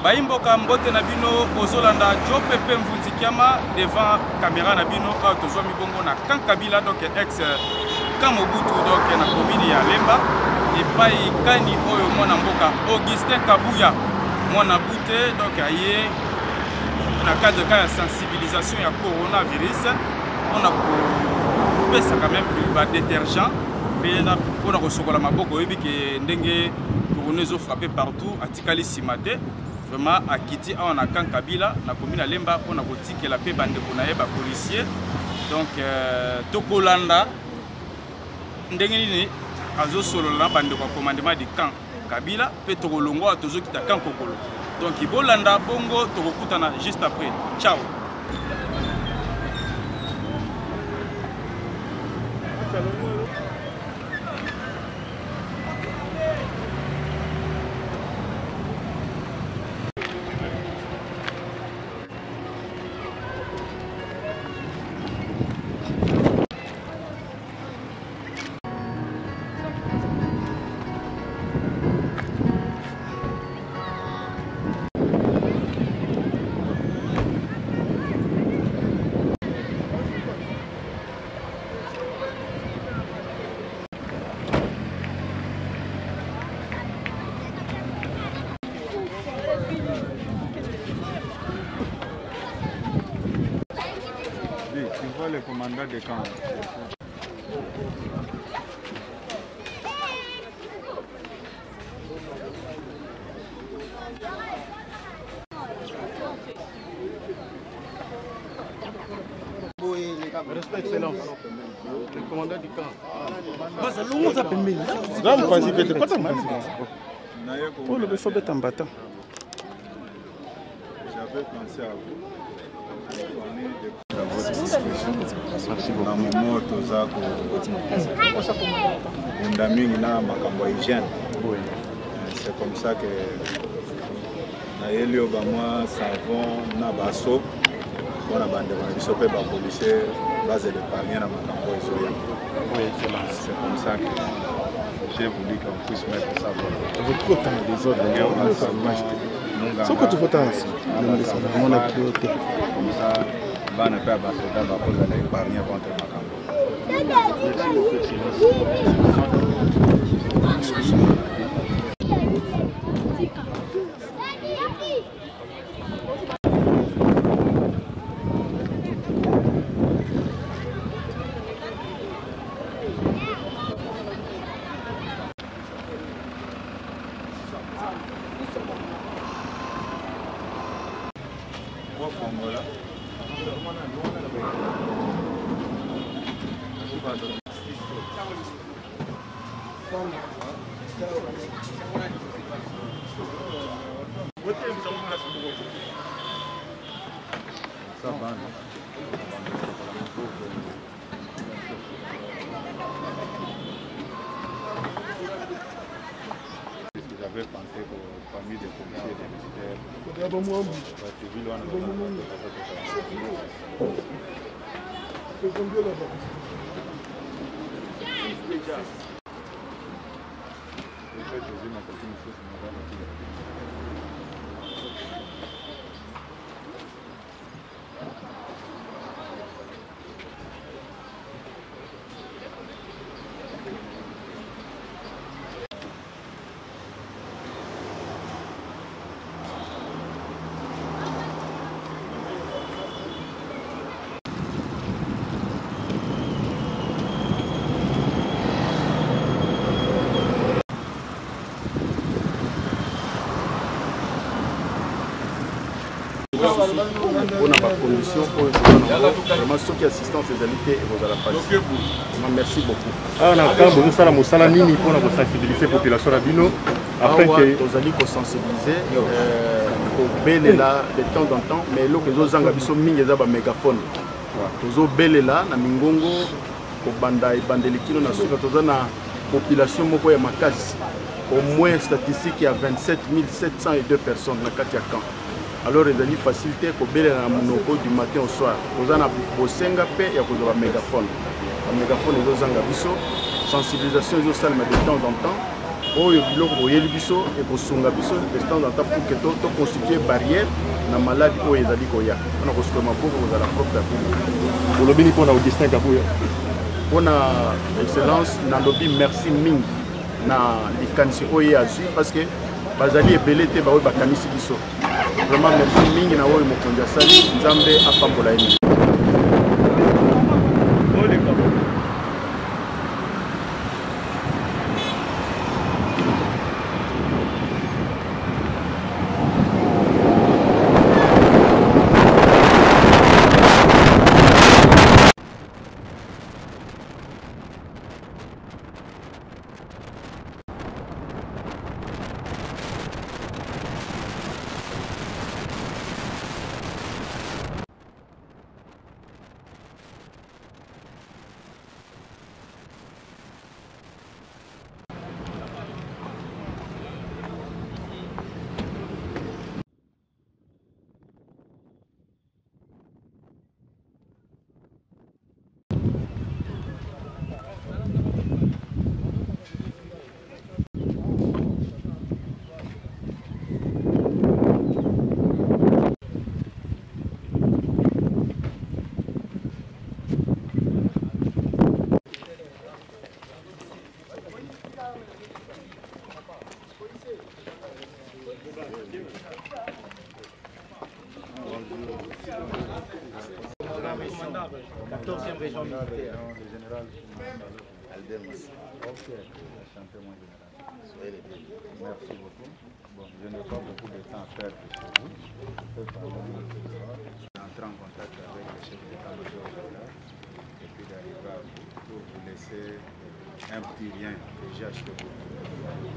Baimboka mbote na bino ozolanda Jo Pepe Mvunzikiama devant caméra na bino tozwa mibongo na Kan Kabila donc ex Kamobutu donc na commune ya Lemba et pai kani oyo mwana mboka Augustin Kabuya mwana bute donc aye na cadre de sensibilisation ya coronavirus on a pesa quand même ba détergent mais on a kosokola maboko yebi ke ndenge tournezo frappé partout atikali simate vraiment akiti on a Kan Kabila na commune ya Lemba on a kotikela pe bande konaye ba policier donc tokolanda ndenge nini azo solo na bande kwa commandement du Kan Kabila pe tokolongo tozo kita Kan Kokolo donc ibolanda bongo tokokutana juste après ciao. Tu vois le commandant de camp. Respect, excellence. Le commandant du camp. J'avais pensé à vous. Merci beaucoup. Na moment tozako undaming na makambo ya hygiène. Oui. C'est comme ça que na elio ba moi savon na baso on a bande na biso pe ba policier base de parler na makambo ya zoya. Oui, excellence. C'est comme ça que j'ai voulu qu'on puisse mettre ça dans votre côté des autres. Ce que tu fais comme ça bana pe ba soda ba koza na épargne contre makambo. Ça va. J'avais pensé que famille des policiers et des militaires, on a ma commission vraiment ceux qui assistance des alités et vous allez passer. Merci beaucoup. Ah, on a quand même ça la mosala nini pour la sensibiliser population rabino après que vous allez sensibiliser au belé là de temps en temps mais lo que zo zanga biso mingi za ba mégaphone. Tozo belé là na mingongo ko banda e bandelikino na suka toza na population moko ya makasi. Au moins statistique il y a 27 702 personnes na kati ya camp. Alors il y a une facilité pour béler la monoko du matin au soir. Vous avez un senga paix et un mégaphone. Le mégaphone est aux angabiso, sensibilisation est au salme de temps en temps. oyo biloko boyeli biso ekosunga biso de temps en temps pour que to constituer barrière na maladie oyo ezali koya mpona kosuka maboko kozala propre ya bino olobi nini mpona Augustin Kabuya mpona excellence nalobi merci mingi na likanisi oyo azwi parce que bazali ebele te baoyo bakanisi biso vraiment merci mingi na oyo mokonzi asali nzambe apambola ye. Le général Aldemas. Ok, chanteur mon général. Soyez les bienvenus. Merci beaucoup. Bon, je n'ai pas beaucoup de temps à perdre pour vous. Je peux entrer en contact avec le chef d'état-major et puis d'arriver à vous pour vous laisser un petit lien que j'ai acheté pour vous.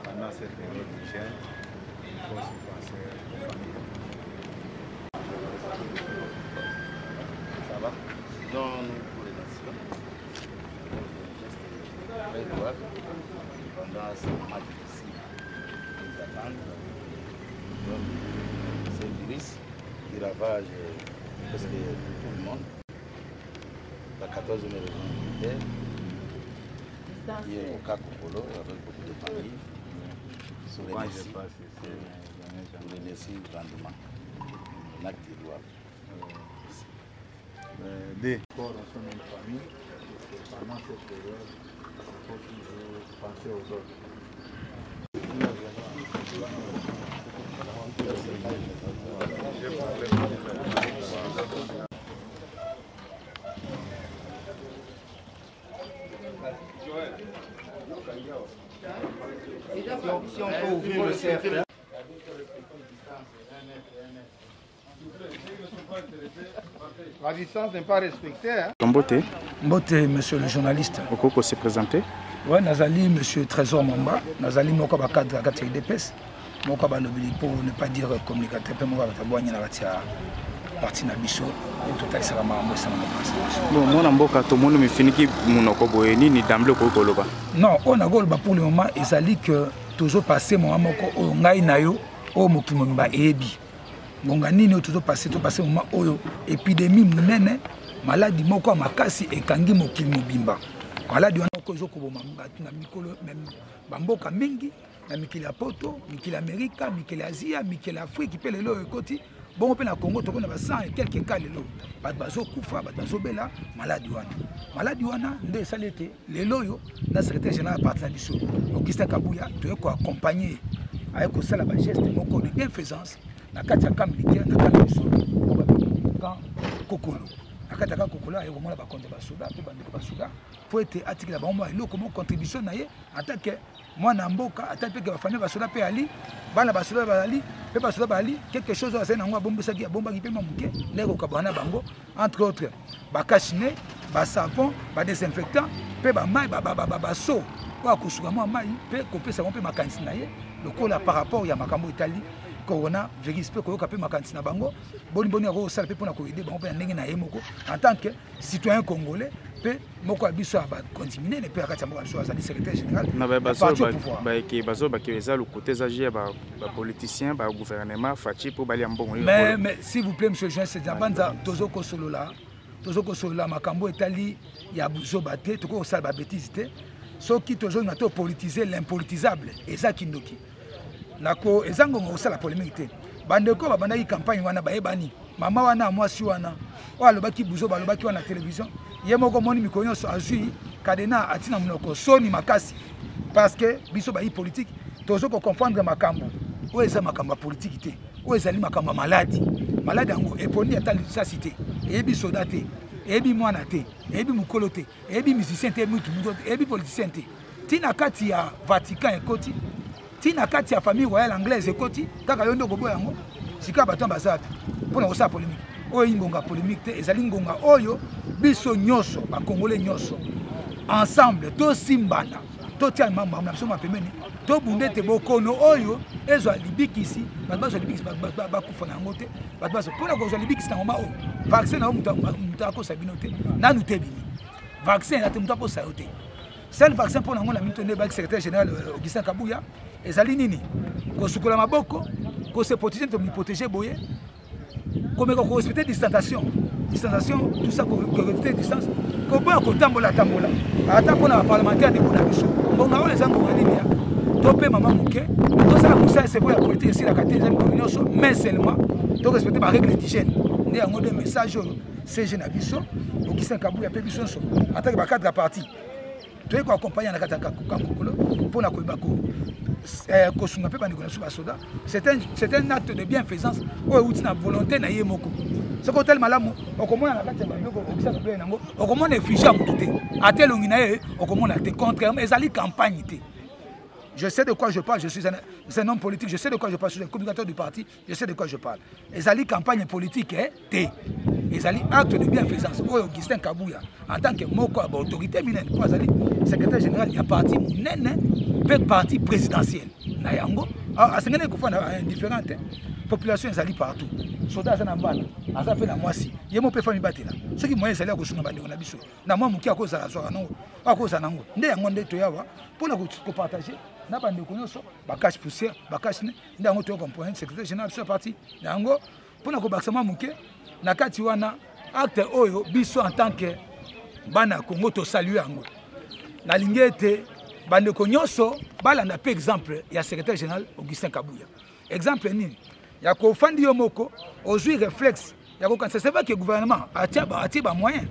Pendant cette période d'hygiène, il faut aussi penser aux familles. Ça va? Non, pour les nations. Très droit. Pendant ce moment difficile, ils attendent. Donc, c'est un virus qui ravage presque tout le monde. La 14e région militaire, qui est au cas Kokolo, avec beaucoup de familles. Souvent, je passe ici. Je les remercie grandement. Un acte de loi. Des corps dans son même famille, pendant cette période, il faut toujours penser aux autres. Si on peut ouvrir le cercle. La distance n'est pas respectée. Hein? Mbote. Mbote, monsieur le journaliste. Okoko s'est présenté. Oui, Nazali, monsieur Trésor Mamba. Nazali, moi, je suis cadre à la DPS. Moi, je suis pour ne pas dire communicateur. Moi, je suis parti na biso. Et tout ça, c'est vraiment bon, mon amboka, tout le monde me finit qui mon ni d'emblée koloba. Non, on a golba pour le moment. Et ça dit que toujours passé mon amoko au ngai nayo au mokimomba ebi. Ngonga nini toujours passé moment oyo épidémie munene maladie moko makasi ekangi mokili mobimba maladie wana ko zoko boma mbatu na mikolo même bamboka mingi na mikili ya poto mikili Amerika mikili Asia mikili Afrique pe lelo ekoti bon pe na Congo to na ba 100 et quelques cas lelo bat bazo kufa bat bazo bela maladie wana nde salete lelo yo na secrétaire général parti na biso Augustin Kabuya to ko accompagner avec ko sala ba geste moko de bienfaisance na kati ya camp militaire na camp biso quand kokolo na kati ya kokolo ayo komona ba konde ba soda pe bandeko ba soda po ete atikila ba mo eloko mo contribution na ye attaque mwana mboka attaque pe ba famille ba soda pe ali bana ba soda ba ali pe ba soda ba ali quelque chose à na ngwa bombisa ki bomba ki pe mamuke leko kabana bango entre autres ba cachine ba savon ba désinfectant pe ba mai ba so kwa kusuka mo mai pe kopesa mo pe makanisi na ye lokola par rapport ya makambo Italie corona virus pe ko kapé makanisi na bango boni ako sala pe pona ko aider bango pe ndenge na ye moko en tant que citoyen congolais pe moko abiso ba continuer ne pe akati moko abiso azali secrétaire général na ba ke bazo ba ke eza le côté agir ba politicien ba gouvernement fachi pour bali mbongo mais s'il vous plaît monsieur le journaliste Banza tozoko solo la makambo etali ya buzo baté toko sala ba bêtise té soki toujours na to politiser l'impolitisable eza kindoki nako ezango ngosala polémique te bandeko babandaki campagne wana bayebani mama wana mwasi wana o alobaki buzo balobaki wana télévision ye moko moni mikolo nyonso azwi kadena atina monoko soni makasi parce que biso bayi politique tozo ko comprendre makambo o eza makambo politique te o ezali makambo maladi yango eponi ata lisasi te eyebi soda te eyebi mwana te eyebi mokolo te eyebi musicien te eyebi politicien te tina kati ya Vatican ekoti tina kati ya famille royale anglaise ekoti kaka yo ndoko boya yango sika bato bazata mpona kosala polémique oyo ngonga polémique te ezali ngonga oyo biso nyonso bakongole nyonso ensemble tosimbana totia mambo na biso mapemeni tobunde te bokono oyo ezwa libikisi bato bazwa libikisi bakufa na yango te bato bazwa mpona kozwa libikisi na moma oyo vaccin na yo moto akosa bino te nanu te bini vaccin ate moto akosa yo te seul vaccin mpona yango na mito nde baki secrétaire général Augustin Kabuya ezali nini kosukola maboko kose protéger to mi protéger boye komeka ko respecter distanciation tout ça ko respecter distance ko ba ko tambola ata pona parlementaire de bona biso ngonga oyo ezango nini ya topé maman muke to ça ko ça c'est pour la politique ici la quatrième communauté mais seulement to respecter ba règle d'hygiène ndé yango de message c'est jeune biso Augustin Kabuya pe biso so ata ba cadre parti to ko accompagner na kataka kokolo pona ko ba ko kosunga pe bandeko na so basoda c'est un acte de bienfaisance oyo uti na volonté na ye moko soko tel malamu okomona na kati ya bandeko okisa pe nango okomona effigie ya mutu te atelongi na ye okomona te contrairement ezali campagne te. Je sais de quoi je parle, je suis un homme politique, je sais de quoi je parle, je suis un communicateur du parti, je sais de quoi je parle. Ezali campagne politique te ezali acte de bienfaisance oyo Augustin Kabuya en tant que moko ba autorité minene po azali secrétaire général ya parti munene pe parti présidentiel na yango asengene ko fana indifférente population ezali partout soda za na mbala aza pe na mwasi ye mo pe fami batela soki moyen ezali akosunga bandeko na biso na mwa muki akozala so nango akoza nango nde yango nde toyawa pona ko partager na bandeko nyonso bakache poussière bakache ne nde yango to comprendre secrétaire général so parti yango pona ko bakisama muke na kati wana acte oyo biso en tant que bana Congo to saluer yango na lingete bandeko nyonso balanda pe exemple ya secrétaire général Augustin Kabuya exemple nini ya ko fandi yo moko ozui réflexe ya ko kanisa c'est vrai que gouvernement atia ba moyen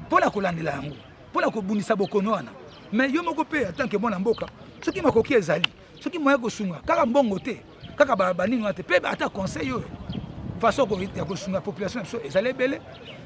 pour la kolandela yango pour la ko bunisa bokono wana mais yo moko pe en tant que mwana mboka soki makoki ezali soki moyen ko sunga kaka mbongo te kaka banini wana te pe ata conseil yo façon ko ya ko sunga population so ezali belé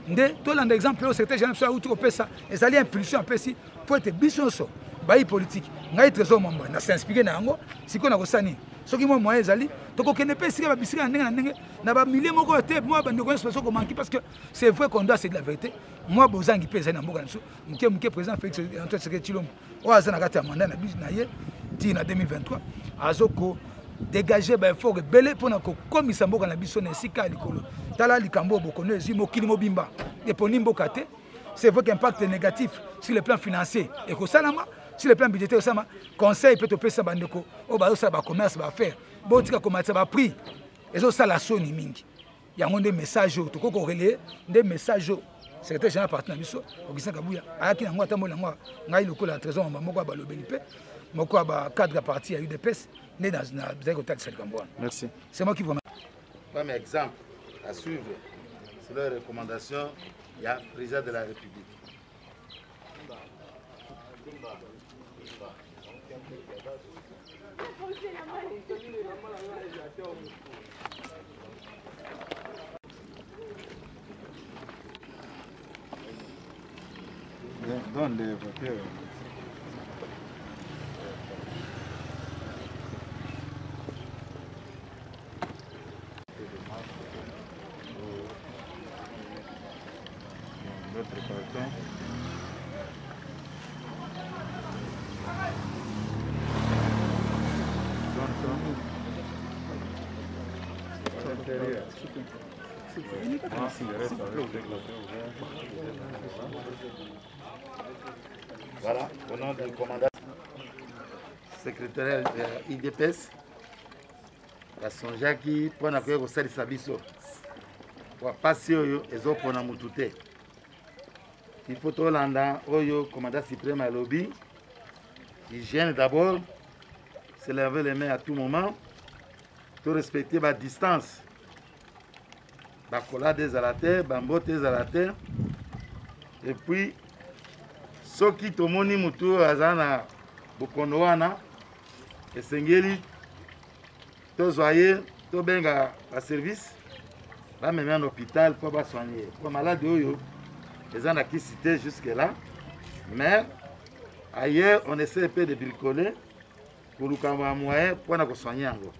nde to landa exemple au secrétaire général so auto pesa ezali impulsion pesi pour être bisoso bayi politique ngai trésor momba na s'inspirer na yango siko na ko sani soki mo moyen ezali to ko kene pesi ba bisika na ndenge na ba milliers moko te moi ba ndeko so ko manki parce que c'est vrai qu'on doit c'est de la vérité moi bozangi pesa na mboka nso muke président Félix Antoine Tshisekedi Tshilombo o azana kati ya mandat na bis na ye ti na 2023 azoko dégager ba effort belé pona ko komisa mboka na biso na sika likolo tala likambo bokono ezui mokili mobimba eponi mboka te c'est vrai qu'impact négatif sur le plan financier et ko salama sur le plan budgétaire sama conseil peut te pesa bandeko o ba ça ba commerce ba faire botika komata ba prix ezo sala soni mingi yango nde message to ko relayer nde message secrétaire général parti na biso Augustin Kabuya ayaki nango atambola ngo ngai lokola trésor moko ba lobeli pe moko ba cadre parti ya UDPS né dans na zeko taxi Kambouane. Merci. C'est moi qui vous remercie. Comme exemple à suivre, c'est la recommandation il y a président de la République. Donne les papiers. L'autre carton. Voilà, au nom du commandant secrétaire de IDPS, la sonjaki pour na ko salisa biso. Wa pasi oyo ezopona mutu te. Il faut tolanda oyo commandant suprême alobi Hygiène d'abord, se laver les mains à tout moment, tout respecter la distance. Bakola des à la terre, bambote des à la terre. Et puis, ceux qui tomoni mutu azana bokondoana, et sengeli, to zoyer, to benga à service, là même en hôpital pour pas soigner. Pour malade yo, les gens qui cité jusque là, mais ailleurs on essaie un peu de bricoler pour nous avoir un moyen pour nous soigner encore.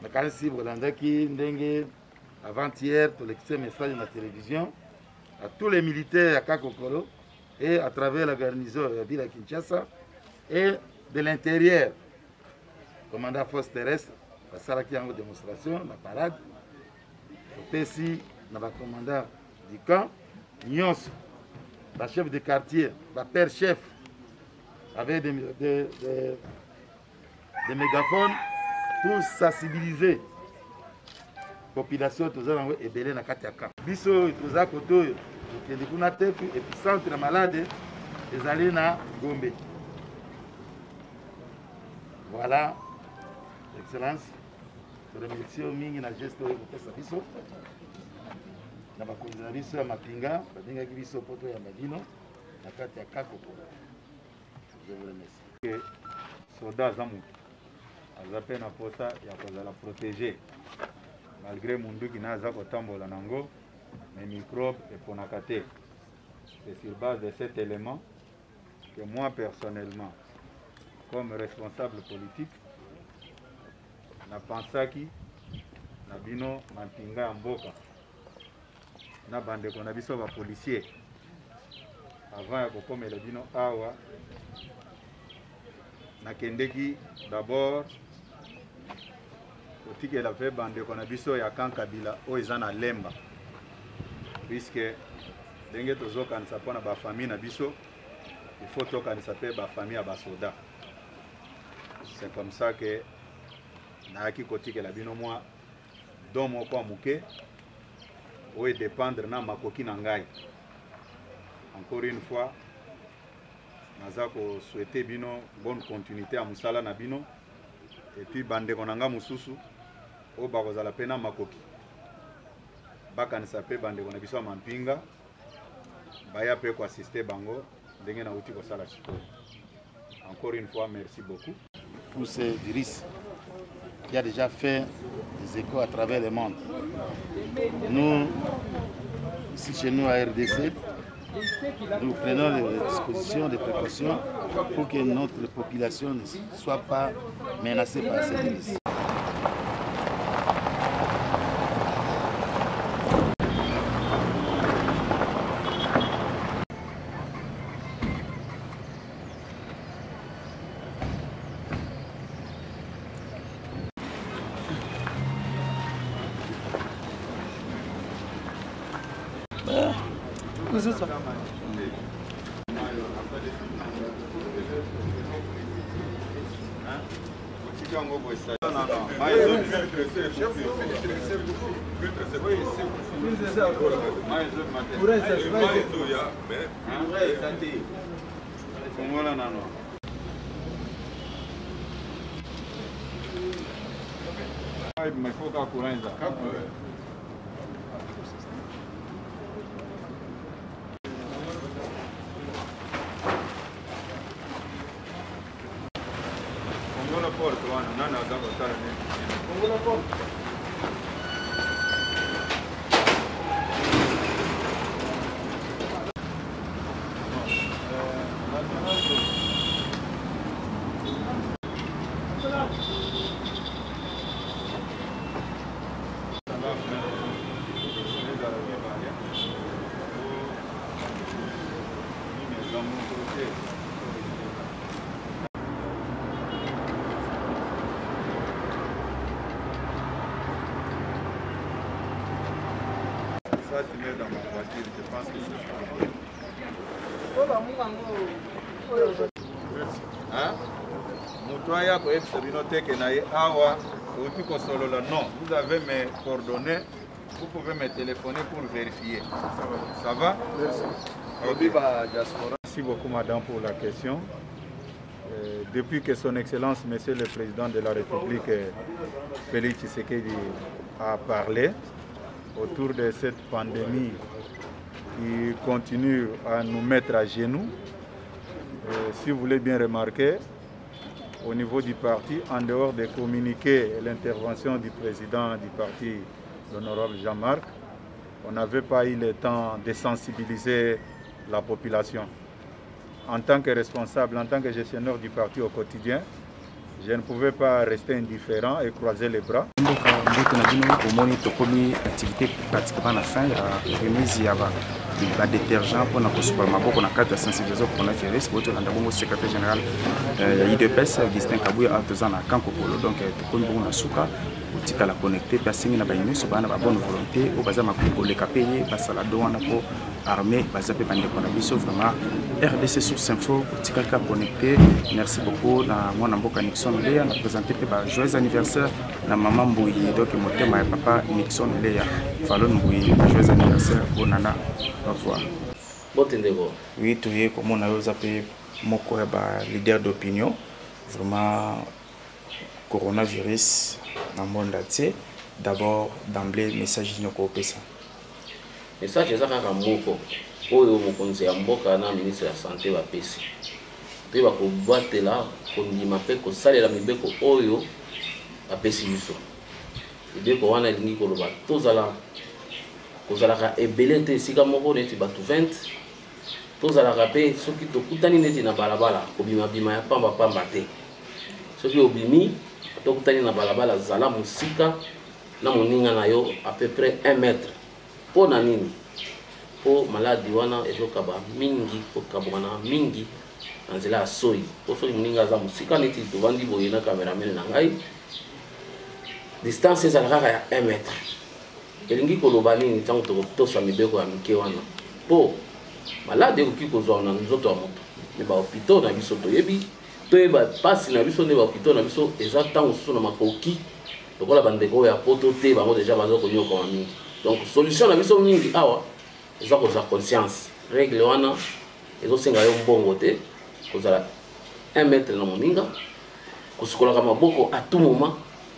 Mais quand si vous l'avez qui ndenge avant-hier, pour les messages de la télévision, à tous les militaires à Kakokolo et à travers la garnison de la ville de Kinshasa et de l'intérieur. Commandant force terrestre, la salle qui est en démonstration, la parade, le PC, le commandant du camp, Nyons, le chef de quartier, le père chef, avec des mégaphones pour sensibiliser la population de Ebele na Katiaka. Biso toza koto okende kuna te puis épicentre na malade ezali na Gombe. Voilà, Excellence. Je remercie mingi na geste oyo kopesa biso. Na bakonzi na biso ya mapinga babengaki biso poto ya madino na kati ya Kakoko. Je vous remercie. Soldat Zamou. Azape na posa ya kozala protéger. Malgré munduki naza kotambola nango, mes microbes eponaka te. C'est sur base de cet élément que moi personnellement, comme responsable politique, na pensaki na bino mampinga ya mboka na bandeko na biso ba policier avant ya kokomela bino awa nakendeki d'abord kotikela mpe bandeko na biso ya Kankabila oyo eza na Lemba, puisque ndenge tozokanisa mpona bafamille na biso il faut tokanisa mpe bafamille ya basoda. C'est comme ça que nayaki kotikela bino mwa don moko ya moke oyo dépendre na makoki na ngai. Encore une fois naza kosouhaiter bino bonne continuité ya mosala na bino, et puis bandeko na nga mosusu oyo bakozala mpe na makoki bakanisa mpe bandeko na biso ya mampinga baya mpe koassiste bango ndenge nauti kosala sikoyo. Encore une fois, merci beaucoup. Pour ce virus qui a déjà fait des échos à travers le monde. Nous, ici chez nous à RDC, nous prenons les dispositions, des précautions pour que notre population ne soit pas menacée par ce virus. C'est ça. Ça, tu mets dans ma voiture, je pense que c'est hein? Moutoya ko ebino teke na ye awa outi ko solola. Non, vous avez mes coordonnées, vous pouvez me téléphoner pour vérifier. Ça va? Merci. Okay. Merci beaucoup madame pour la question. Depuis que son Excellence, Monsieur le Président de la République, Félix Tshisekedi, a parlé autour de cette pandémie qui continue à nous mettre à genoux, si vous voulez bien remarquer, au niveau du parti, en dehors de communiquer l'intervention du président du parti, l'honorable Jean-Marc, on n'avait pas eu le temps de sensibiliser la population. En tant que responsable, en tant que gestionnaire du parti au quotidien, je ne pouvais pas rester indifférent et croiser les bras. Activité pratiquement la fin, il y a remise, il y a des détergents pour la carte de sensibilisation pour la virus. Le secrétaire général IDPS, Augustin Kabouya, a 2 ans à Kankopolo. Donc, tout le monde a souka. Tika la connecté, personne n'a pas une bonne volonté, au bazar pour les KPI, passer la douane pour armée, bazar pour les connexions vraiment. RDC Source Info, tika ka connecté. Merci beaucoup. Na mon amboka Nixon Léa, na présenté pour joyeux anniversaire na maman Mbouyi, donc mon thème est papa Nixon Léa. Fallon Mbouyi, joyeux anniversaire au nana. Au revoir. Oui, tu es comme on a zappé mon leader d'opinion, vraiment coronavirus. Dans le monde entier, d'abord d'emblée message de nos ça. Message c'est ça quand moko oyo mokonzi ya mboka na ministre ya santé ba pesi. Pe ba ko batela ko ndima pe ko salela mibeko oyo ba pesi biso. Mibeko wana elingi ko loba tozala ka ebelete sika moko neti batu 20 tozala ka pe soki tokutani neti na balabala ko bima bima ya pamba pamba te. Soki obimi tokutani na balabala zala musika na moninga na yo à peu près 1 mètre po na nini po maladi wana ezokaba mingi po kabwana mingi anzela soi po so moninga za musika neti tovandi boye na cameraman na ngai distance ezalaka ya 1 mètre elingi koloba nini tango tokotosa mibeko ya mike wana po maladi ekoki kozwa na nzoto ya moto me ba hôpital na biso toyebi toyeba pasi na biso ne ba hôpital na biso eza tango susu na makoki lokola bandeko ya poto te bango déjà bazo konyoka mingi donc solution na biso mingi awa eza kozwa conscience règle wana ezosenga yo mbongo te kozala 1 mètre na moninga kosukolaka maboko à tout moment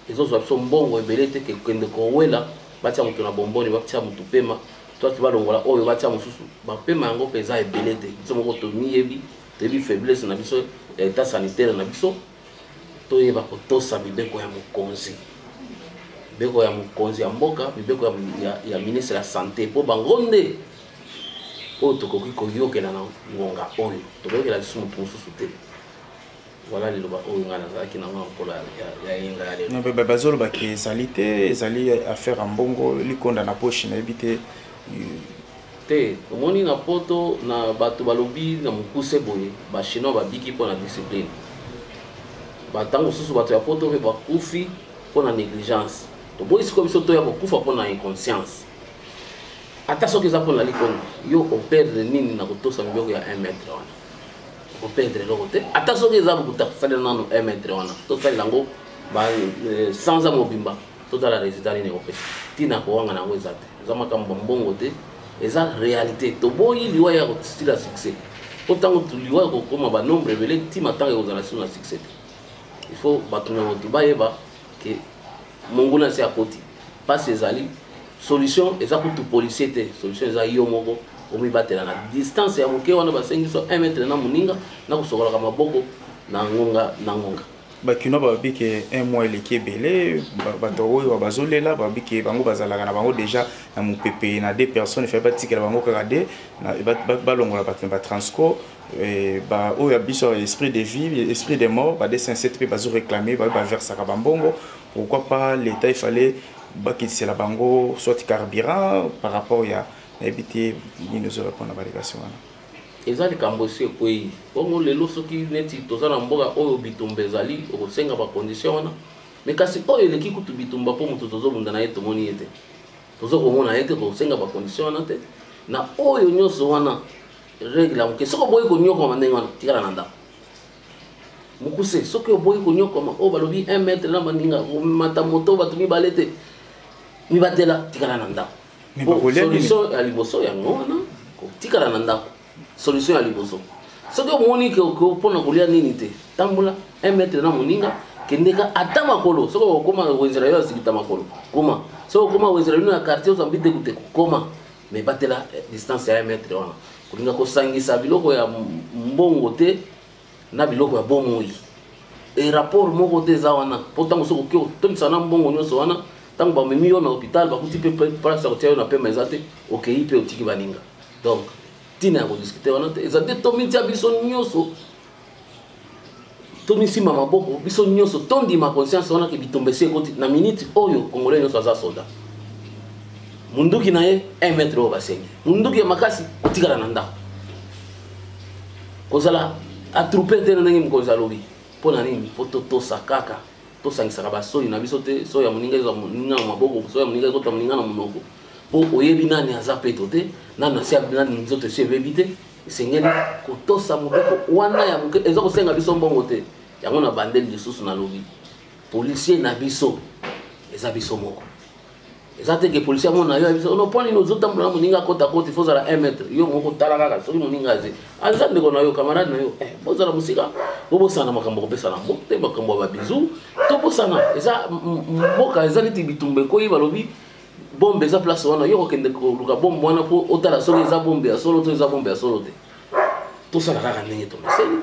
ezozwa biso mbongo ebele te ke kende kowela batia moto na bomboni batia moto pema toi tu balongola oyo batia mosusu bapema yango peza ebele te biso moko tomiyebi tebi faiblesse na biso ya état sanitaire na biso toyeba kotosa mibeko ya mokonzi mibeko ya mokonzi ya mboka mibeko ya ministre ya santé po bangonde oyo tokoki koyokela na ngonga oyo tokoyokela biso moto mosusu te voilà liloba oyo nga nazalaki nango mokolo ya yenga ya lelo bazoloba ke ezali te ezali affaire ya mbongo likonda na poche nayebi te te omoni na poto na bato balobi na mokuse boye bachinois babiki mpo na discipline batango mosusu bato ya poto mpe bakufi mpo na négligence toboyi sikoyo biso toya kokufa mpo na inconscience ata soki eza mpo na likonda yo operdre nini na kotosa mibeko ya 1 mètre wana operdre eloko te ata soki eza kokuta kosalela nano 1 mètre wana tosalela yango sans mobimba totala résultat nini ekopesa ntina kowanga na yango eza te eza makambo mbongo te eza réalité toboyi liwa ya kostila succès po ntango liwa ya kokoma banombre ebele ntima ntango ekozala sino na succès te il faut bato na moto bayeba ke monguna se akoti mpasi ezali solution eza kutu policier te solution eza yo moko omibatela na distance ya moke wana basengi so 1 mètre na moninga na kosokolaka maboko na ngonga bakino babi ke 1 mois eleki ebele bato oyo bazolela babi ke bango bazalaka na bango déjà na mopepe na 2 personnes efe batikela bango kaka de balongola bato na batransco oyo biso esprit de vie esprit de mort ba 207 mpe bazoréclame baversaka bambongo pourquoi pas l'état il fallait bakitisela bango soit carburant par rapport ya nayebi te nini ozorépondre na balégation wana eza likambo esi ekwei bongo lelo soki neti toza na mboka oyo bitumba ezali okosenga bacondition wana me kasi oyo eleki kutu bitumba mpo moto tozobunda na ye tomoni ye te tozokomona ye te kosenga bacondition wana te na oyo nyonso wana règle ya moke soki oboyi konyokoma ndenge wana tikala na ndako mokuse soki oboyi konyokoma oyo balobi 1 mètre na baninga omata moto bato mibale te mibatela tikala na ndako solution ya liboso yango wana kotikala na ndako solution ya liboso soki omoni ke mpona kolia nini te tambola 1 mètre na moninga kendeka ata makolo soki okoma wezela yo asikita makolo koma soki okoma wezela bino ya quartier ozambi te kute kokoma mais batela distance ya 1 mètre wana kolinga kosangisa biloko ya mbongo te na biloko ya bomoi e rapport moko te eza wana mpo ntango soki oki otondisa na mbongo nyonso wana ntango bamemi yo na hôpital bakuti mpe place ya kotia yo na pema eza te okei mpe otiki baninga donc tina ya kodiskute wana te eza te tomitia biso nyonso tomisima maboko biso nyonso tondima conscience wana ke bitumba esi ekoti na minute oyo congolais nyonso aza soda munduki na ye 1 mètre oyo basengi munduki ya makasi otikala na ndako kozala atroupe te na ndenge mokonzi alobi mpo na nini mpo totosa kaka tosangisaka basoi na biso te so ya moninga ezwa moninga na maboko so ya moninga ekota moninga na monoko mpo oyebi nani aza peto te nani asi nani nzoto esi ebebi te esengeli kotosa moboko wana ya moke eza kosenga biso mbongo te yango na bandeli lisusu nalobi policier na biso eza biso moko eza te ke policier amona yo ya biso ono mpo nini ozotambola na moninga akota koti fo ozala 1 mètre yo moko tala kaka soki moninga aze aza ndeko na yo camarade na yo bozala mosika bobosana makambo kopesana mboka te makambo ya babizu tobosana eza mboka eza neti bitumba ekoyi balobi bombe eza place wana yo kokende koluka bombe wana mpo otala soki eza bombe ya solo to eza bombe ya solo te tosala kaka ndenge tomeseli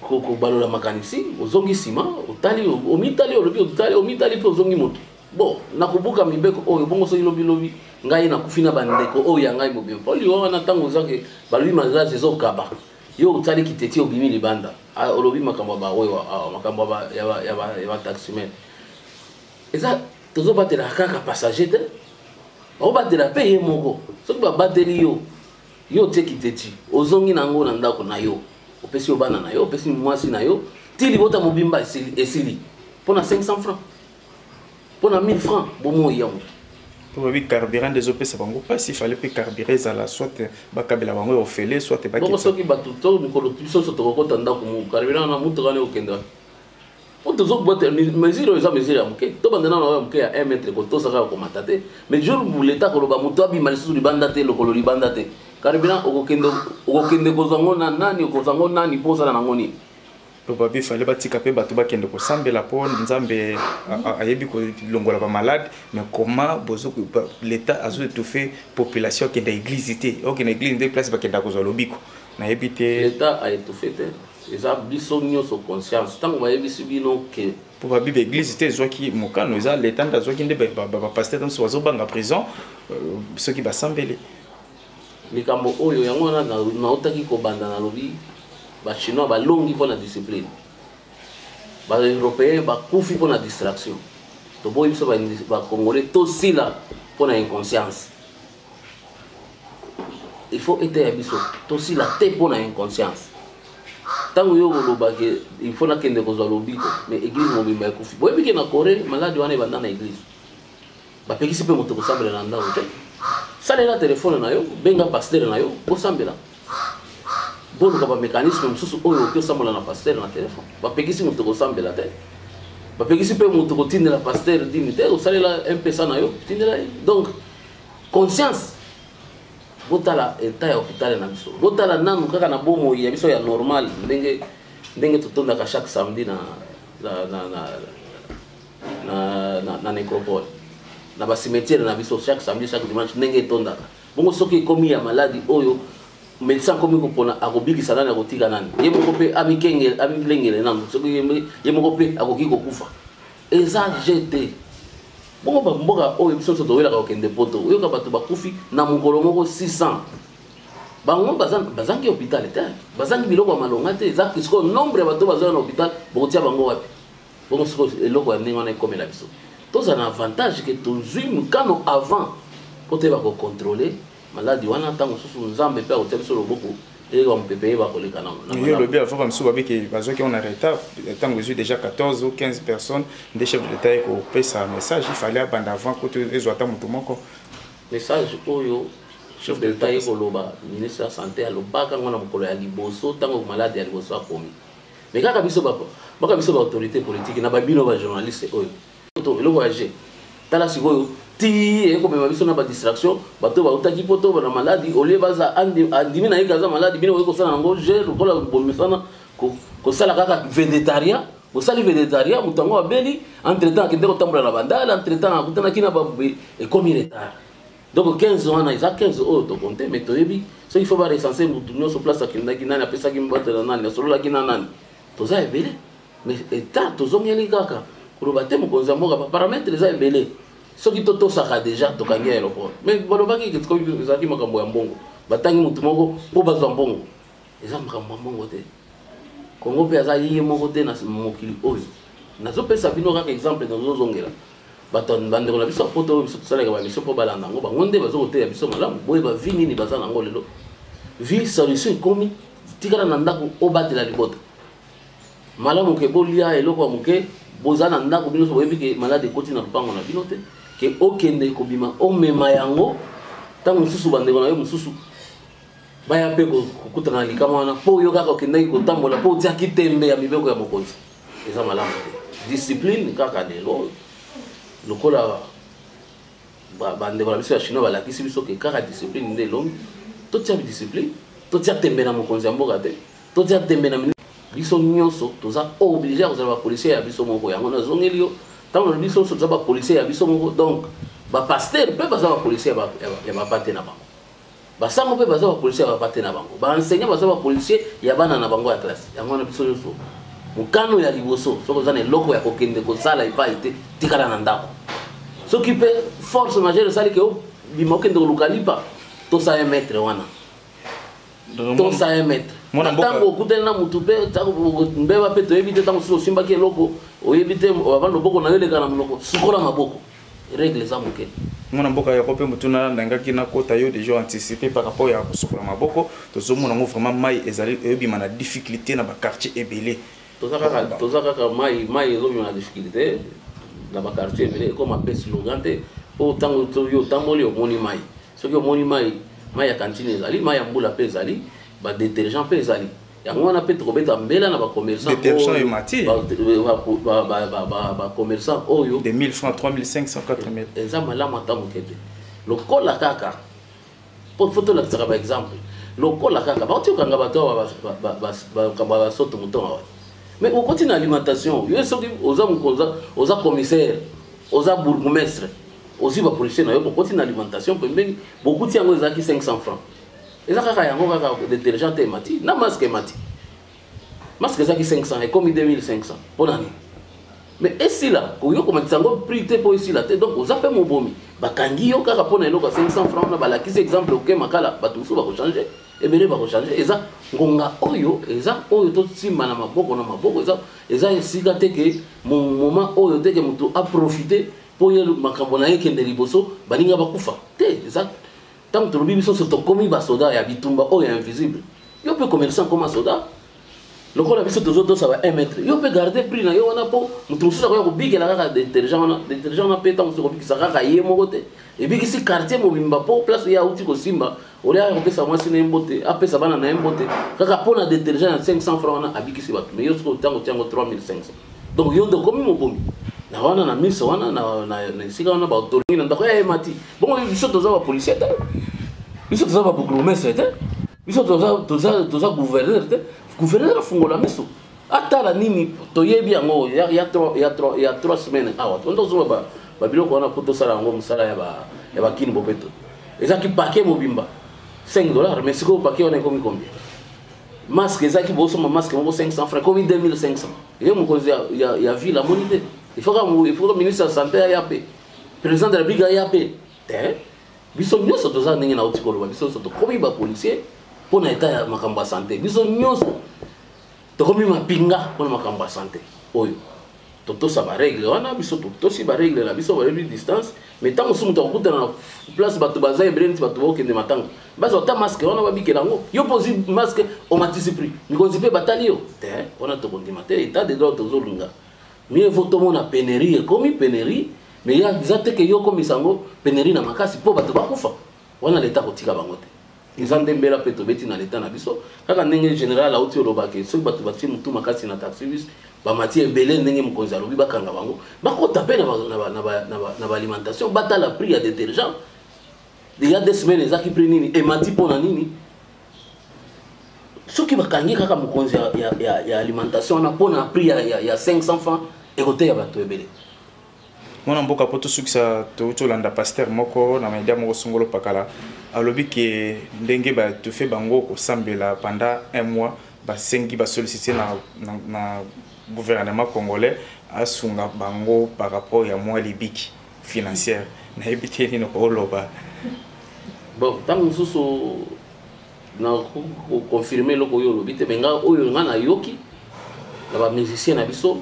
kobalola makanisi ozongi nsima otali omitali olobi otali omitali mpe ozongi moto bon nakobuka mibeko oyo bongo soki lobilobi ngai nakufi na bandeko oyo ya ngai mobimba mpo liwa wana ntango ozake balobi magrage ezokaba yo otali kiteti obimi libanda olobi makambo ya baoyo makambo ya bataximen eza tozobatela kaka passager te bakobatela mpe ye moko soki babateli yo tie kiteti ozongi nango na ndako na yo opesi yo bana na yo opesi mwasi na yo ti libota mobimba esili mpona 500 francs mpona 1000 francs bomoi yango po babi carburant des opesa bango pasi fallait pe carburant ezala soit bakabela bango ya ofele soit bakbongo soki bato to mikolo biso so tokokota ndako mo carburant na mutuka ne okende po tozokubata mesure eza mesure ya moke tobandana na oyo moke ya 1 mètre kotosaka komata te mais jour leta koloba moto abima lisusu libanda te lokolo libanda te carburant okokende kozango na nani okozango nani mpo osala nango nini babi fallait batika pe bato bakende kosambela po nzambe ayebi kolongola ba malade mais comment bozo l'état azo étouffer population kende église te okende église de place bakenda kozwa lobiko na yebi te l'état a étouffé te eza biso nyonso conscience ntango bayebisi bino ke po babi ba église te ezwaki mokano eza l'état ndazwaki nde bapasteur nso bazobanga prison soki basambele likambo oyo yango wana naotaki kobanda nalobi bachinois balongi mpo na discipline baeuropéen bakufi mpo na distraction toboyi biso bacongolais tosila mpo na inconscience il faut ete ya biso tosila te mpo na inconscience ntango yo kolobake il faut nakende kozwa lobiko mais église mobimba ekufi boyebike na Corée maladi wana ebanda na église bapekisi mpe moto kosambela na ndako te salela telefone na yo benga pasteur na yo kosambela boluka bamécanisme mosusu oyo oki osambola na pasteur na telefone bapekisi moto kosambela te bapekisi mpe moto kotindela pasteur dimi te osalela mpesa na yo tindela ye donc conscience botala etat ya hôpital na biso botala nanu kaka na bomoi ya biso ya normal ndenge totondaka chaque samedi na nécropole na bacimetière na biso chaque samedi chaque dimanche ndenge etondaka bongo soki ekomi ya maladi oyo médecin komi kopona akobikisa nani akotika nani ye moko mpe amilengele nanu soki ye moko mpe akoki kokufa eza jete bongo bamboka oyo biso nyonso towelaka kokende poto oyoka bato bakufi na mokolo moko 600 bango bazangi hôpital te bazangi biloko ya malonga te eza sikoyo nombre ya bato bazoya na hôpital bokotia bango wapi bongo sikoyo eloko ya ndenge wana ekomela biso tozala na avantage ke tozwi mokano avant po te bakocontrôle maladi wana ntango mosusu nzambe mpe akotia biso loboko eleka mopepe ye bakoleka yo lobi alfa bamisusu babiki bazwaki on a retard ntango ezwi déjà 14 ou 15 personnes nde chef de l'état ekopesa message il fallait abanda avant kote ezwa ata moto moko message oyo chef de l'état ekoloba ministre ya santé alobaka ngo na mokolo ya liboso ntango maladi ya liboso akomi mais kaka biso baautorité politique na babino bajournaliste oyo eloko ya g tala sikoyo ti ekomema biso na badistraction bato bautaki poto bana maladi olie baza andimi na ye kaza maladi bino okosala nango je lokola bomisana kosala kaka végétarien bosali végétarien moto yango abeli entretemps akende kotambola na bandala entretemps akutanaki na babe ekomi retard donc 15 wana eza 15 oyo tokonte mais toyebi soki faut barecense motu nyonso place akendaki nani apesaki mbatela nani asololaki na nani toza ebele mais etat tozongeli kaka koloba te mokonzi ya mboka baparametre eza ebele soki totosaka déjà tokangi aéroport mais balobaki ezalaki makambo ya mbongo batangi motu moko mpo bazwa mbongo eza makambo ya mbongo te kongo mpe aza ye moko te na mokili oyo nazopesa bino kaka exemple nazozongela bato bandeko na biso poto oyo biso tosalaka bamiso mpo balanda yango bango nde bazokoteya biso malamu boye bavi nini baza nango lelo vi solution ekomi tikala na ndako obatela libota malamu ke bolia eloko ya moke boza na ndako bino so boyebi ke malade ekoti na lupango na bino te ke okende kobima omema yango ntango mosusu bandeko na yo mosusu baya mpe kokutana na likama wana mpo yo kaka okendaki kotambola mpo otiaki tembe ya mibeko ya mokonzi eza malamu te discipline kaka lelo lokola bandeko na biso ya chinois balakisi biso ke kaka discipline nde elongi totia discipline totia tembe na mokonzi ya mboka te totia tembe na biso nyonso toza obligé ya kozala bapolisier ya biso moko yango nazongeli yo ntango na biso nyonso toza bapolisier ya biso moko donc bapaster mpe baza bapolisier ya bapate na bango basango mpe baza bapolisier ya bapate na bango baenseignant baza bapolisier ya bana na bango ya classe yango na biso nyonso mokano ya liboso soki oza na eloko ya kokende kosala epai te tikala na ndako soki mpe force majeure esali ke obima okende koluka lipa tosa 1 mètre wana tosa 1 mètre ntango okutani na motu mpe mbeba mpe toyebi te ntango soki osimbaki eloko oyebi te avant loboko na yo eleka na monoko sukola maboko règle eza moke mwana mboka yako mpe motuna ndangaki nakota yo déjà anticipé par rapport ya kosukola maboko tozomona ngo vraiment mai ezali eyebima na difficulté na baquartier ebele toza kaka mai ezobima na difficulté na baquartier ebele ekoma mpe slogan te mpo ntango yo otamboli omoni mai soki omoni mai ya cantine ezali mai ya mbula mpe ezali badétergent mpe ezali yango wana mpe tokobeta mbela na bacommerçant bacommerçant oyo de 1000 francs 3500 4000 eza malamu ata moke te lokola kaka mpo fo tolakisaka baexemple lokola kaka bauti okanga bato bakamba basoto motonga wa mais okoti na alimentation yo soki oza mokonza oza commissaire oza bourgmestre ozwi bapolisier na yo okoti na alimentation pembeni bokuti yango ezalaki 500 francs eza kaka yango kaka détergent te emati na masque emati masque ezalaki 500 ekomi 2500 mpo nani mais esila koyo komatisa yango prix te mpo esila te donc oza mpe mobomi bakangi yo kaka mpo na eloko ya 500 francs na balakisi exemple oke makala bato mosusu bakochange ebele bakochange eza ngonga oyo eza oyo tosimba na maboko eza esika te ke moment oyo te ke moto aprofite mpo ye makambo na ye ekende liboso baninga bakufa te eza ntango tolobi biso so tokomi basoda ya bitumba oyo ya invisible yo mpe commerçant koma soda lokola biso tozotosa ba 1 mètre yo mpe garde prix na yo wana mpo moto mosusu akoya kobikela kaka détergent wana mpe ntango mosusu kobikisa kaka ye moko te ebikisi quartier mobimba mpo place ye auti kosimba olia kopesa mwasi na ye mbote apesa bana na ye mbote kaka mpo na détergent ya 500 francs wana abikisi bato mais yo soki ntango tiango 3500 donc yo nde okomi mobomi na wana na miso wana na esika wana baautolingi na ndako ya ye mati bongo biso toza bapolisier te biso toza babourgmestre te biso toza gouverneur te gouverneur afungola miso atala nini toyebi yango ya 3 semaines awa tozozwa babiloko wana mpo tosala yango mosala ya bakini bopeto ezaki paquet mobimba $5 mais sikoyo paquet wana ekomi combien masque ezaki bosoma masque moko 500 francs ekomi 2500 ye mokonzi ya ville amoni te il faut que ministre de la santé aya pe président de la République aya pe te biso nyonso toza ndenge na uti koloba biso nyonso tokomi bapolisier mpo na etat ya makambo ya santé biso nyonso tokomi mapinga mpona makambo ya santé oyo totosa baregle wana biso totosi baregle na biso balebi distance mais ntango mosusu moto akokutana na place bato baza ebele neti bato bakokende matanga bazwa ta masque wana babikela yango yo mpo ozwi masque omatisi prix mikonzi mpe batali yo te wana tokondima te etat de droit tozolinga mieux vaut tomona pénurie ekomi pénurie mais ya eza te ke yo okomisa yango pénurie na makasi mpo bato bakufa wana leta kotika bango te eza nde mbela mpe tobeti na leta na biso kaka ndenge général auti olobake soki bato batie motu makasi na taxi bus bamati ebele ndenge mokonzi alobi bakanga bango bakota mpe na baalimentation batala prix ya détergent déjà 2 semaines ezaki prix nini emati mpona nini soki bakangi kaka mokonzi ya alimentation wana mpona prix ya 500 francs ekoteya bato ebele mwana mboka po tosukisa tolanda pasteur moko na media moko songolo pakala alobi ke ndenge batofe bango kosambela pendant 1 mois basengi basollicite na gouvernement congolais asunga bango par rapport ya moi libiki financière nayebi te nini okoloba bon ntango mosusu na confirmer loko oyo olobi te me nga oyo nga nayoki na bamusicien na biso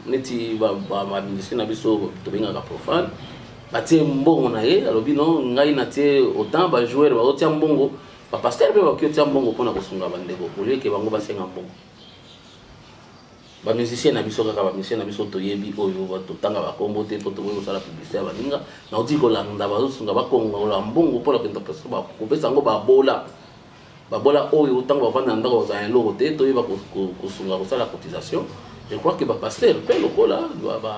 neti bamusicien na biso tobengaka profane batie mbongo na ye alobi no ngai natie autant bajoueur baotia mbongo bapaster mpe bakiotia mbongo mpona kosunga bandeko olieke bango basenga mbongo bamusicien na biso kaka bamusicien na biso toyebi oyo totanga bakombo te mpo toboyi kosala publicité ya baninga nauti kolanda bazosunga bakongola mbongo mpona kopesa yango babola oyo ntango bavanda na ndako bazala eloko te toyeba kosunga kosala cotisation. Je crois que bapaster mpe lokola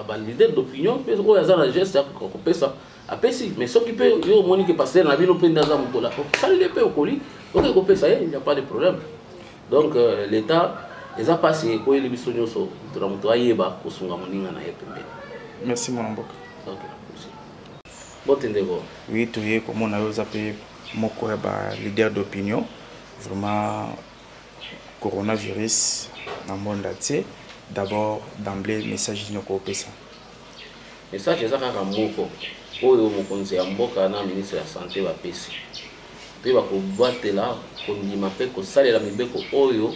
balider d'opinion mpe oyo aza na geste ya kopesa apesi mais soki mpe yo omoni ke paster na bino mpe nde aza mokola osalile mpe okoli okoki kopesa ye, il n'y a pas de problème. Donc l'état eza mpasi ekoyeli biso nyonso moto na moto ayeba kosunga moninga na ye pembeni. Merci mwana mboka. Botendeko oui toye komona yo oza mpe moko ya balider d'opinion vraiment coronavirus na monde entier. D'abord d'emblée message nyoko opesa message eza kaka moko oyo mokonzi ya mboka na ministre ya santé bapesi mpe bakobatela kondima mpe kosalela mibeko oyo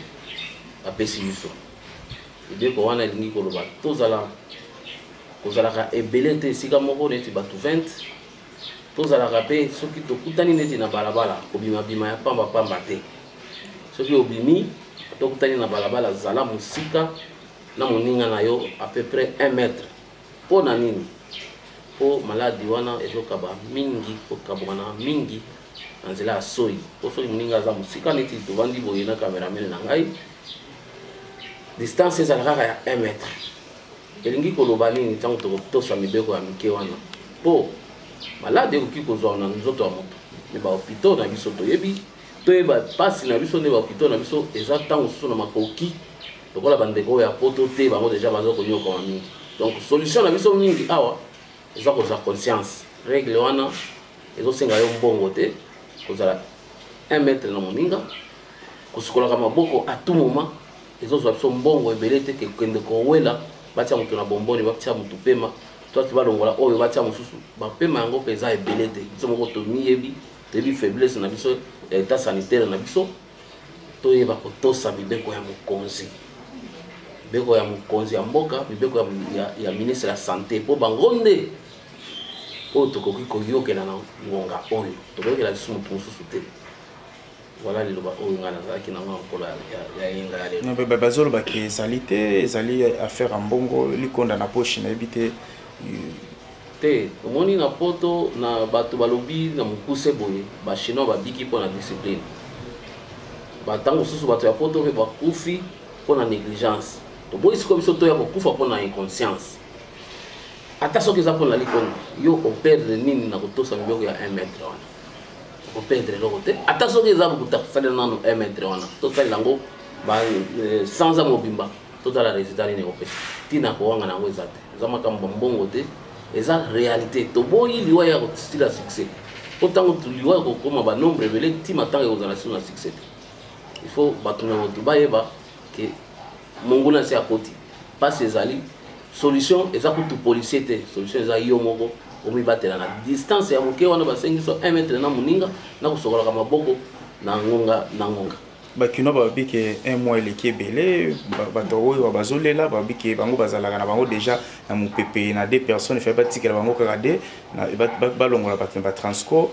bapesi biso mibeko wana elingi koloba kozalaka ebele te esika moko neti bato 20 tozalaka mpe soki tokutani neti na balabala kobimabima ya pambapamba te soki obimi tokutani na balabala zala mosika na moninga na yo à peu près 1 mètre po na nini po maladi wana ezokaba mingi kokabwana mingi na nzela ya soi po soki moninga aza mosika neti tovandi boye na caméraman na ngai distance ezala kaka ya 1 mètre elingi koloba nini ntango tokotosa mibeko ya mike wana po maladi ekoki kozwa na nzoto ya moto me bahopitau na biso toyeba pasi na biso nde bahopitau na biso eza ntango mosusu na makoki lokola bandeko ya poto te bango deja baza konyokama mingi donc solution na biso mingi awa eza kozwa conscience règle wana ezosenga yo mbongo te kozala 1 mètre na moninga kosukolaka maboko à tout moment ezozwa biso mbongo ebele te kekende kowela batia moto na bomboni batia moto pema toati balongola oyo batia mosusu bapema yango mpe eza ebele te biso moko tomiyebi toyebi faiblesse na biso ya état sanitaire na biso toyeba kotosa mibeko ya mokonzi mibeko ya mokonzi ya mboka mibeko ya ministre ya santé mpo bango nde oyo tokoki koyokela na ngonga oyo tokoyokela lisusu moto mosusu te voilà liloba oyo ngai nazalaki nango na mokolo ya yenga ya lelo bazolobaki ezali te ezali affaire ya mbongo likonda na poche nayebi te te omoni na poto na bato balobi na mokuse boye bachinois babiki mpo na discipline batango mosusu bato ya poto mpe bakufi mpo na négligence toboyi sikoyo biso toya kokufa mpo na inconscience ata soki eza mpo na likonda yo operdre nini na kotosa mibeko ya 1 mètre wana operdre eloko te ata soki eza kosalela nano 1 mètre wana tosalela yango sans a mobimba tozala résultat nini ekopesa ntina kowanga na yango eza te eza makambo mbongo te eza réalité toboyi liwa ya kostila succès po ntango liwa ya kokoma banombre ebele ntima ntango ekozala sino na succès te il faut bato na moto bayeba ke monguna se akoti mpasi ezali solution eza kutu policier te solution eza yo moko omibatela na distance ya moke wana basengi so 1 mètre na moninga na kosokolaka maboko na ngonga bakino babi ke 1 mois eleki ebele bato oyo bazolela babi ke bango bazalaka na bango déjà na mopepe na 2 personnes efe batikela bango kaka de balongola bato na batransco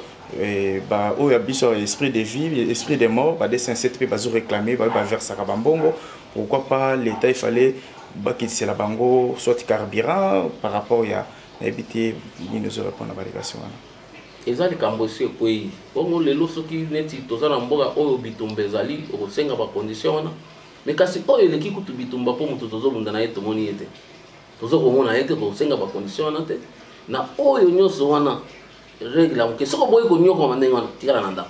oyo ya biso esprit de vie esprit de mort ba 207 mpe bazoréclame baversaka bambongo pourquoi pas l'état il fallait bakitisela bango soit carburant par rapport ya nayebi te nini ozorépondre na balégation wana eza likambo esi ekwei bongo lelo soki neti toza na mboka oyo bitumba ezali okosenga bacondition wana mais kasi oyo eleki kutu bitumba mpo moto tozobunda na ye tomoni ye te tozokomona ye te kosenga bacondition wana te na oyo nyonso wana règle ya moke soki oboyi konyokoma ndenge wana tikala na ndako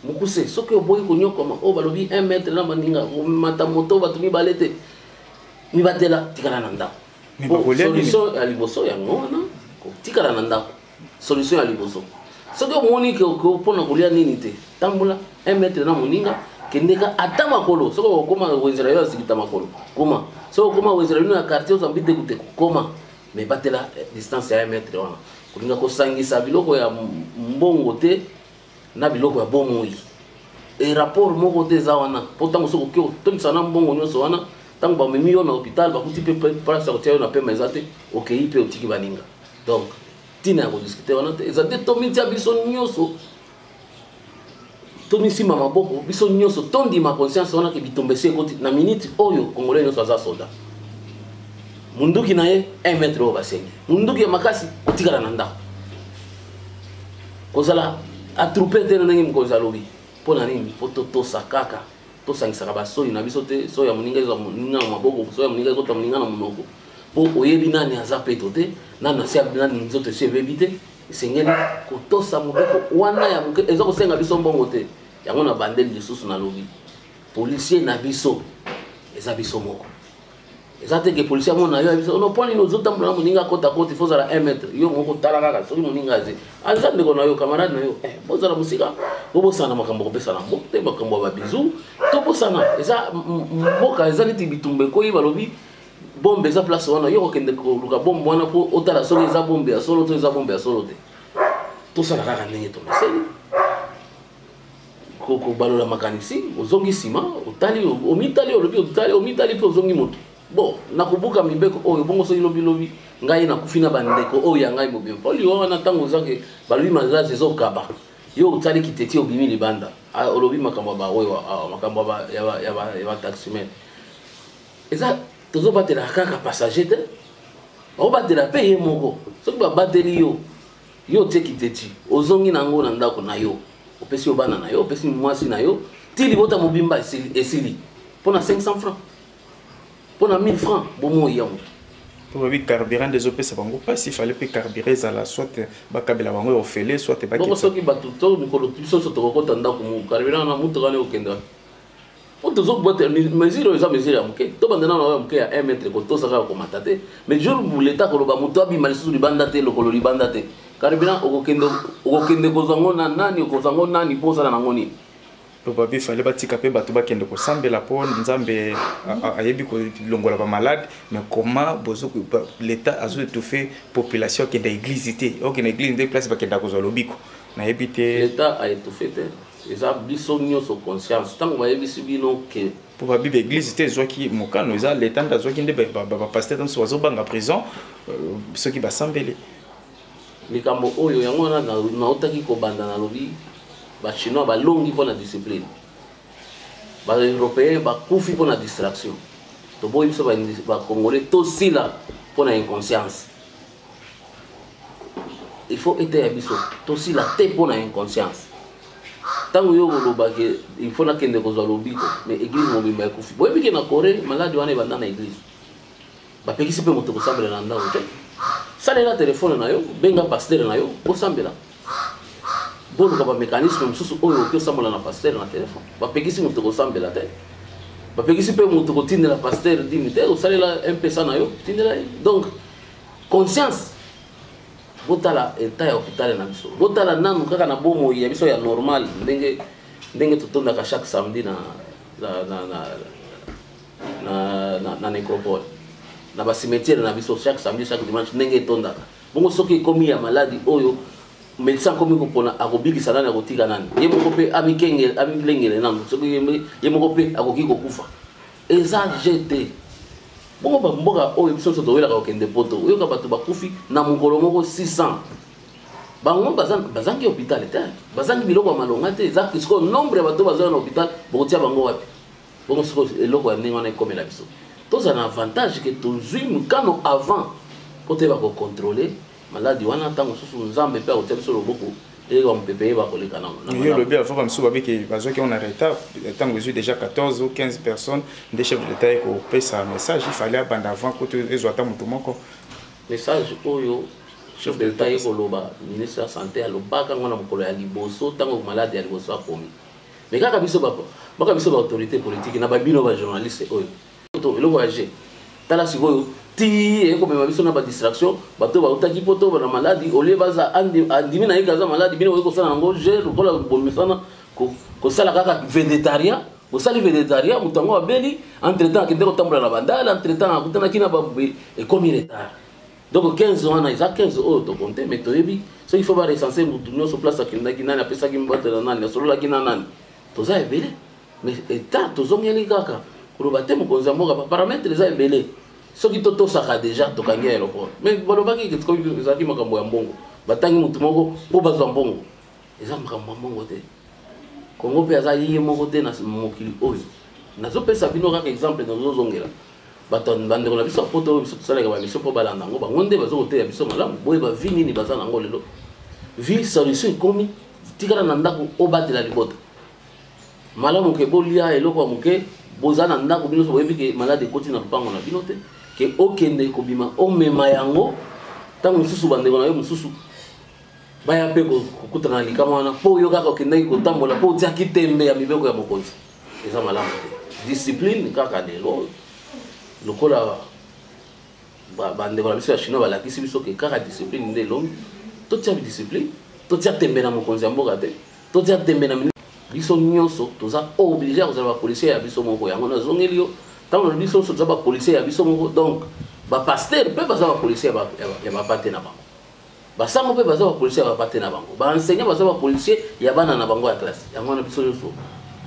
mokuse soki oboyi konyokoma oyo balobi 1 mètre na baninga omata moto bato mibale te mibatela tikala na ndako solution ya liboso yango wana kotikala na ndako solution ya liboso soki omoni mpona kolia nini te tambola 1 mètre na moninga kendeka ata makolo soki okoma wenzela yo asikita makolo koma soki okoma wenzela yo na quartier ozambi te kute kokoma mais batela distance ya 1 mètre wana kolinga kosangisa biloko ya mbongo te na biloko ya bomoi e rapport moko te eza wana mpo ntango soki oki otondisa na mbongo nyonso wana ntango bamemi yo na hôpital bakuti mpe place ya kotia yo na pema eza te okei mpe otiki baninga donc ntina ya kodiskute wana te eza te tomitia biso nyonso tomisimba maboko biso nyonso tondima conscience wana ke bitombe esi ekoti na minute oyo congolais nyonso aza soda munduki na ye 1 mètre oyo basengi munduki ya makasi otikala na ndako kozala atroupe te na ndenge mokonzi alobi mpo na nini mpo totosa kaka tosangisaka basoi na biso te soi ya moninga ezwa moninga na maboko soi ya moninga ekota moninga na monoko mpo oyebi nani aza peto te nani nasi nani nzoto esi ebebi te esengeli kotosa moboko wana ya moke eza kosenga biso mbongo te yango na bandeli lisusu nalobi policier na biso eza biso moko eza te ke policier amona yo ya biso ono mpo nini ozotambola na moninga kota koti fo ozala 1 mètre yo moko tala kaka soki moninga aze aza ndeko na yo camarade na yo bozala mosika bobosana makambo kopesana mboka te makambo ya babizu tobosana eza mboka eza neti bitumba ekoyi balobi bombe eza place wana yo kokende koluka bombe wana mpo otala soki eza bombe ya solo to eza bombe ya solo te tosala kaka ndenge tomeseli kobalola makanisi ozongi nsima otali omitali olobi otali omitali mpe ozongi moto bon nakobuka mibeko oyo bongo soki lobilobi ngai nakufi na bandeko oyo ya ngai mobimba poli wana ntango ozake balobi magrage ezokaba yo otali kiteti obimi libanda olobi makambo baoyo makambo ya bataximen eza tozobatela kaka passager te baobatela mpe ye moko soki babateli yo tie kiteti ozongi nango na ndako na yo opesi yo bana na yo opesi mwasi na yo ti libota mobimba esili mpona 500 francs mpona 1000 francs bomoi yango pour le carburant des OPS bango pas il fallait que carburant la soit bakabela bango ofele soit ba ki soki batuto mikolo biso so tokota ndako mu carburant na mutu kana okenda oto zo bote mesure eza mesure ya muke to bandana na muke ya 1 mètre ko to saka ko matate mais jour l'etat ko loba mutu abi malisu libanda te lokolo libanda te carburant okokende ko zango na nani ko zango nani posa na ngoni il fallait batika pe bato bakende ko sambela po nzambe ayebi ko longola ba malade mais comment bozo l'état a étouffé population qui d'église té OK na église des places bakenda ko zolobiko na yebité l'état a étouffé té eza biso nyonso conscience tango bayebi sibino ke pour ba bible église té zoki mokano eza l'état nda zoki nde ba pasteur dans sozo banga prison ceux qui ba sambele likambo oyo yango na otaki ko banda na lobi ba chinois ba longi pour la discipline ba européens ba kufi pour la distraction to boy biso ba congolais to sila pour la inconscience il faut être biso to sila te pour la inconscience tango yo loba ke il faut na kende ko zalobiko mais église mobimba kufi boy biki na Corée malade wana banda na église ba pekisi pe moto ko sambela na ndako te salela téléphone na yo benga pasteur na yo ko sambela bolo ka ba mécanisme mususu oyo ko sambola na pasteur na téléphone ba pekisi moto ko sambela te ba pekisi pe moto ko tindela pasteur dimite o salela mpesa na yo tindela donc conscience botala état ya hôpital na biso botala nanu kaka na bomo ya biso ya normal ndenge totonda ka chaque samedi na nécropole na ba cimetière na biso chaque samedi chaque dimanche ndenge tondaka bongo soki komi ya maladie oyo médecin komi ko pona akobikisa nani akotika nani ye moko pe amikengele amilengele nanu soki ye moko pe akoki kokufa eza jeté bongo ba mboka oyo biso so towela ka okende poto oyo ka bato bakufi na mokolo moko 600 bango bazangi hôpital te bazangi biloko ya malonga te eza kisiko nombre ya bato bazala na hôpital bokotia bango wapi bongo siko eloko ya ndenge wana ekomela biso toza na avantage ke tozwi mokano avant po te bakocontrôle maladi wana ntango susu nzambe mpe akotia biso loboko et on peut payer pour les canaux. Il y a le bien, il faut que on a retard, tant que déjà 14 ou 15 personnes, des chefs de l'État qui ont payé ça message, il fallait attendre avant que les autres moutons. Message Oyo, chef de l'État, ministre de la Santé, quand on a un liboso, tant que malade, il y a liboso à commis. Mais quand on a une autorité politique, on a un journaliste, le voyager. Tala sikoyo ti eko mema biso na ba distraction bato ba utaki poto ba maladi ole baza andimi na ikaza maladi bino ko sala ngo je lokola bomesana ko sala kaka végétarien ko sali végétarien mutango abeli entre temps akende ko tambola na bandala entre temps akutana kina ba e comme retard donc 15 ans na isa 15 ans to compter mais to yebi so il faut ba recenser mutu nyoso place akenda kina na pesa kimbata na nani solo la kina nani to za ebele mais état to zongeli kaka pour battre mon consambo paramètres les a belé ce qui toto saka déjà to kangi aéroport mais baloba ki ko ezaki makambo ya mbongo batangi mutu moko po bazwa mbongo eza makambo ya mbongo te Kongo pe aza yiye moko te na mokili oyo nazo pesa bino kaka exemple dans nos zongela baton bande ko na biso poto biso tsala ka biso po balanda ngo bangonde bazo ko te ya biso malamu boye ba vini ni bazana ngo lelo vi solution komi tikala na ndako obatela libota malamu ke bolia eloko muke bozana ndako bino so boyebi ke malade koti na lupango na bino te ke okende kobima omema yango tango mususu bandeko na yo mususu baya pe kokutana likama wana po yo kaka okendaki kotambola po otiaki tembe ya mibeko ya mokonzi eza malamu te discipline kaka lelo lokola bandeko na biso ya chinois balakisi biso ke kaka discipline nde elongi totia discipline totia tembe na mokonzi ya mboka te totia tembe na biso nyonso toza obligé kozala ba policier ya biso moko yango na zongeli yo tango na biso toza ba policier ya biso moko donc ba pasteur pe baza ba policier ya ba pate na bango ba sango pe baza ba policier ya ba pate na bango ba enseignant baza ba policier ya bana na bango ya classe yango na biso nyonso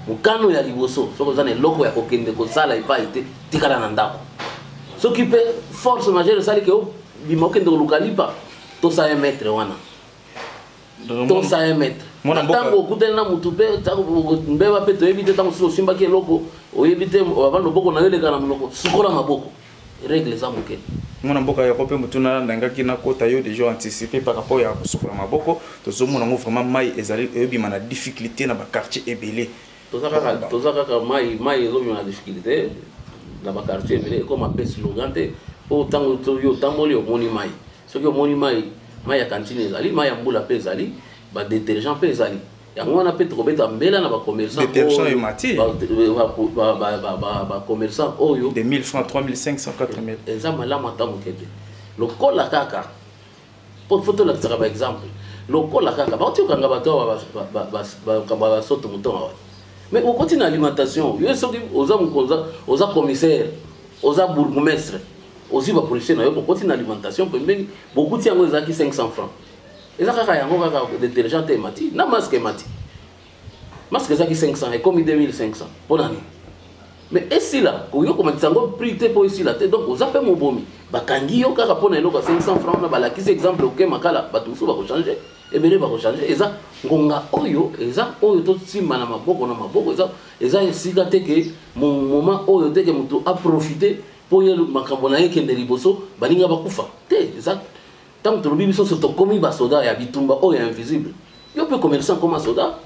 mukano ya liboso soko za ne loko ya kokende ko sala ipa ite tikala na ndako soki pe force majeure sali ke o bimokende ko lukalipa to sa 1 mètre wana to sa 1 mètre tango okuteli na mutu mpe mbeba mpe toyebi te ntango soso osimbaki eloko oyebi te avanda loboko na yo eleka na monoko sukola maboko regle eza moke mwana mboka yako mpe mutu nalingaki nakota yo déjà anticipe par rapport ya kosukola maboko tozomona ngo vraiment mai ezali eyebima na difficulté na baquartier ebele toza kaka mai ezobima na difficulté na baquartier ebele ekoma mpe slogan te po ntango yo otamboli omoni mai soki omoni mai ya kantine ezali mai ya mbula mpe ezali ba détergent pe ezali yango wana pe tokobeta mbela na ba commerçant détergent et mati ba commerçant oyo de 1000 francs 3500 4000 eza malamu ata moke te lokola kaka po foto la tsaka ba exemple lokola kaka ba otiokanga bato ba soto mutonga wa mais au côté na alimentation yo soki oza mukonza oza commissaire oza bourgmestre ozi ba policier na yo au côté na alimentation pembeni beaucoup ti yango ezaki 500 francs eza kaka yango kaka détergent te mati na masque mati masque ezaki 500 et comme 2500 pour nani mais esi la ko yo komatisa ngo prix te po esi la te donc oza pe mobomi bakangi yo kaka pona eloko 500 francs na balakisi exemple oke makala bato mosusu bako changer ebele bako changer eza ngonga oyo eza oyo to simba na maboko eza esika te ke moment oyo te ke mutu a profiter po ye makambo na ye kende liboso baninga bakufa te eza tant que le biso soto komi ba soda ya bitumba oyo invisible yo pe commerçant comme soda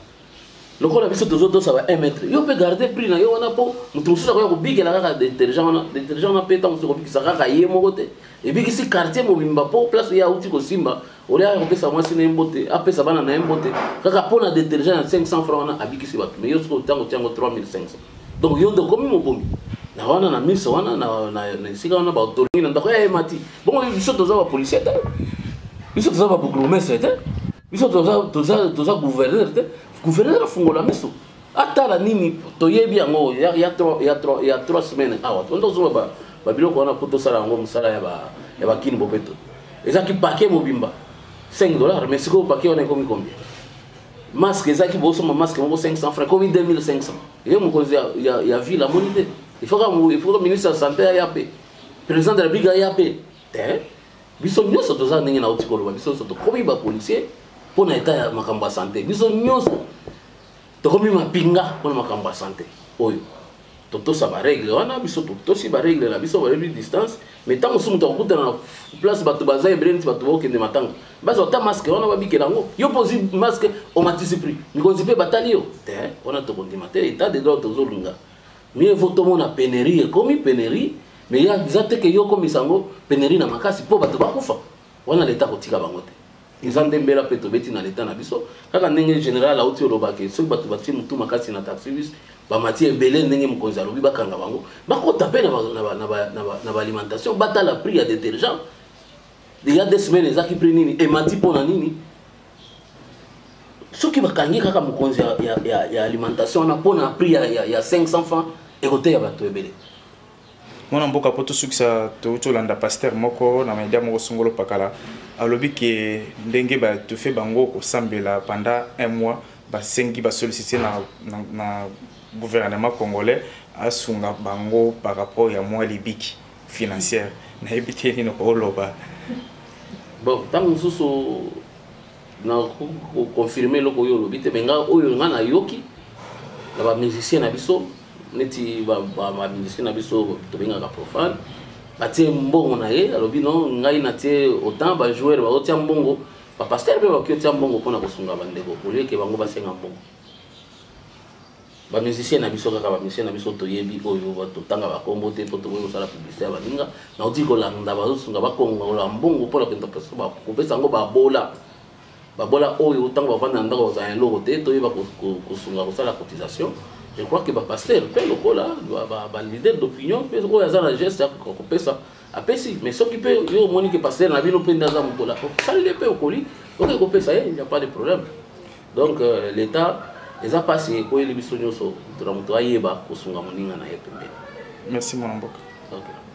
lokola biso tozoto ça va 1 mètre yo pe garder prix na yo wana po mutu mususu ko bigela kaka détergent na pe tant ko bikisa kaka ye moko te e bikisi quartier mobimba po place ya uti ko simba olia ko pesa mwasi na mbote apesa bana na mbote kaka pona détergent ya 500 francs na abikisi bato mais yo ko tango tiango 3500 donc yo ndo komi mobomi na wana na miso wana na sika wana ba autoringi na ndako ya mati bon biso toza ba policier te biso toza ba bourgmestre te biso toza gouverneur te gouverneur afungola miso atala nini toyebi yango ya 3 semaines awa tozo ba biloko wana poto sala yango musala ya ba kini bopeto ezaki paquet mobimba $5 mais siko paquet wana komi combien masque ezaki boso ma masque moko 500 francs komi 2500 et mokonzi ya ville monité il faut que ministre de la santé ayape président de la République ayape te biso nyonso toza ndenge na utikolo biso so tokomi ba policier pona état ya makambo ya santé biso nyonso tokomi mapinga pona makambo ya santé oyo totosa ba règle wana biso totosi ba règle na biso ba distance mais tant que mutu akutana na place bato baza ebele neti bato bakokende matanga basi ota masque wana babikela yango yo posi masque omatisi prix mikonzi mpe batali yo te wana tokondima te état de droit tozolunga mieux vaut tomona pénurie ekomi pénurie mais ya eza te ke yo okomisa yango pénurie na makasi mpo bato bakufa wana leta kotika bango te eza nde mbela mpe tobeti na leta na biso kaka ndenge général auti olobake soki bato batie mutu makasi na taxibus bamati ebele ndenge mokonzi alobi bakanga bango bakota mpe na baalimentation batala prix ya détergent il y a 2 semaines ezaki prix nini emati mpona nini soki bakangi kaka mokonzi ya alimentation wana mpona prix ya 500 francs ekoteya bato ebele mwana mboka po tosukisa tolanda pasteur moko na media moko songolo pakala alobi ke ndenge batofe bango kosambela pendant 1 mois basengi basollicite na gouvernement congolais asunga bango par rapport ya mwa libiki financière nayebi te nini oloba bon ntango mosusu na confirme eloko oyo olobi te me nga oyo nga nayoki na bamusicien na biso neti bamusicien na biso tobengaka profane batie mbongo na ye alobi non ngai natie autant bajoueur baotia mbongo bapaster mpe bakoki otia mbongo mpona kosunga bandeko olieke bango basenga mbongo bamusicien na biso kaka bamusicien na biso toyebi oyo totanga bakombo te mpo tokoki kosala publicité ya baninga nauti kolanda bazosunga bakongola mbongo mpona kopesa yango babola oyo ntango bavanda na ndako bazala eloko te toyeba kosunga kosala cotisation. Je crois que bapaster mpe lokola balider d'opinion mpe oyo aza na geste ya kopesa apesi mais soki mpe yo omoni ke paster na bino mpe nde aza mokola osalile mpe okoli okoki kopesa ye y a pas de problème. Donc l'état eza pasi ekoyeli biso nyonso moto na moto ayeba kosunga moninga na ye pembeni. Merci mon mboka. Okay.